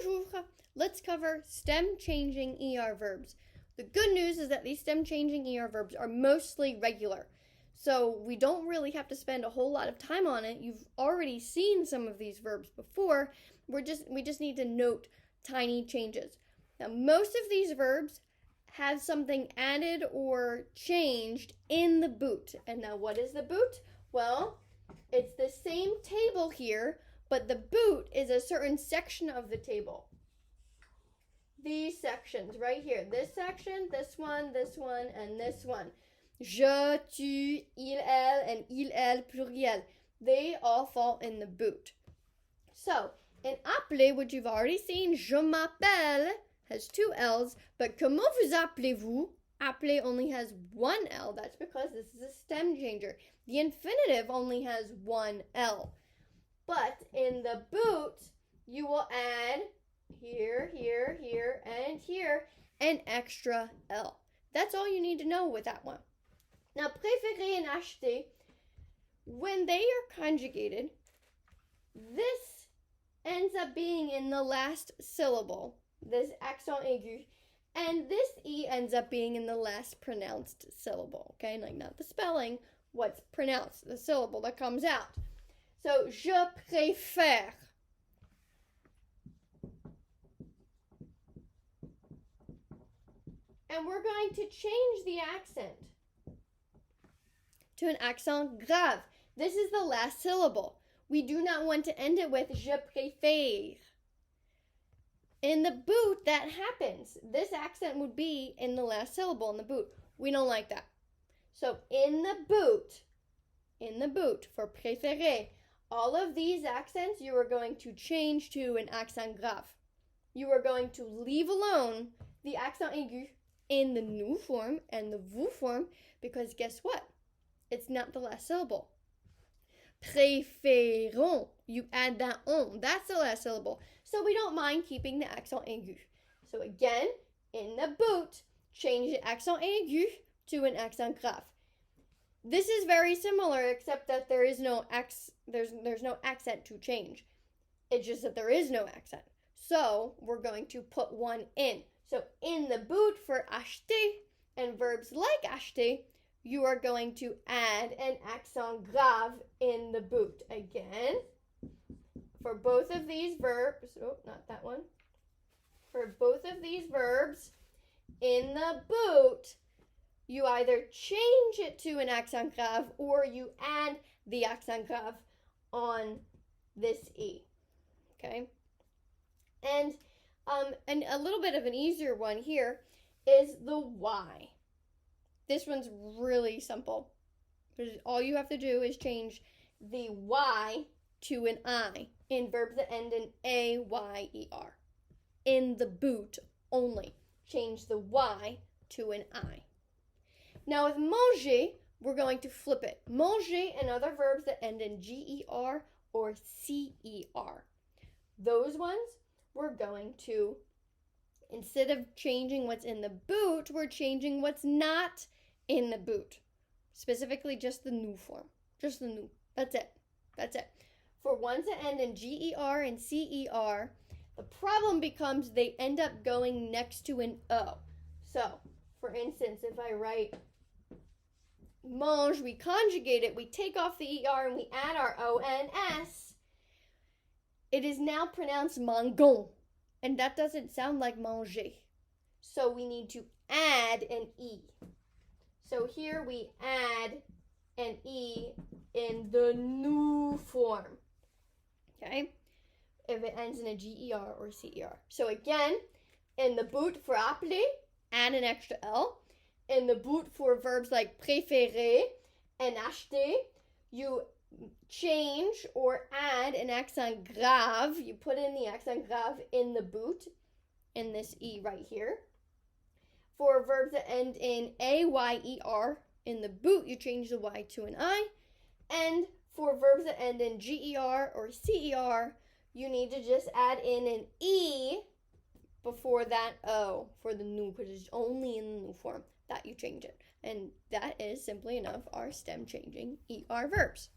Bonjour! Let's cover stem-changing ER verbs. The good news is that these stem-changing ER verbs are mostly regular, so we don't really have to spend a whole lot of time on it. You've already seen some of these verbs before. We just need to note tiny changes. Now, most of these verbs have something added or changed in the boot. And now what is the boot? Well, it's the same table here, but the boot is a certain section of the table. These sections right here. This section, this one, and this one. Je, tu, il, elle, and il, elle, pluriel. They all fall in the boot. So, in appeler, which you've already seen, je m'appelle has two L's, but comment vous appelez-vous? Appeler only has one L. That's because this is a stem changer. The infinitive only has one L. But in the boot, you will add here, here, here, and here an extra L. That's all you need to know with that one. Now, préférer and acheter, when they are conjugated, this ends up being in the last syllable, this accent aigu, and this E ends up being in the last pronounced syllable, okay? Like not the spelling, what's pronounced, the syllable that comes out. So, je préfère. And we're going to change the accent to an accent grave. This is the last syllable. We do not want to end it with je préfère. In the boot, that happens. This accent would be in the last syllable in the boot. We don't like that. So in the boot, for préférer, all of these accents you are going to change to an accent grave. You are going to leave alone the accent aigu in the nous form and the vous form, because guess what? It's not the last syllable. Préférons, you add that on. That's the last syllable. So we don't mind keeping the accent aigu. So again, in the boot, change the accent aigu to an accent grave. This is very similar, except that there is no there's no accent to change. It's just that there is no accent. So we're going to put one in. So in the boot for acheter and verbs like acheter, you are going to add an accent grave in the boot. Again, for both of these verbs, not that one. For both of these verbs, in the boot, you either change it to an accent grave or you add the accent grave on this E. Okay? And a little bit of an easier one here is the Y. This one's really simple. All you have to do is change the Y to an I in verbs that end in A-Y-E-R. In the boot only. Change the Y to an I. Now with manger, we're going to flip it. Manger and other verbs that end in G-E-R or C-E-R. Those ones, we're going to, instead of changing what's in the boot, we're changing what's not in the boot. Specifically just the nous form. Just the nous. That's it. That's it. For ones that end in G-E-R and C-E-R, the problem becomes they end up going next to an O. So, for instance, if I write mange, we conjugate it, we take off the ER and we add our O-N-S, it is now pronounced mangon. And that doesn't sound like manger. So we need to add an E. So here we add an E in the nous form. Okay? If it ends in a G-E-R or C-E-R. So again, in the boot for appeler, add an extra L. In the boot for verbs like préférer and acheter, you change or add an accent grave. You put in the accent grave in the boot, in this E right here. For verbs that end in A-Y-E-R, in the boot, you change the Y to an I. And for verbs that end in G-E-R or C-E-R, you need to just add in an E before that O for the nous, because it's only in the nous form that you change it. And that is simply enough our stem changing ER verbs.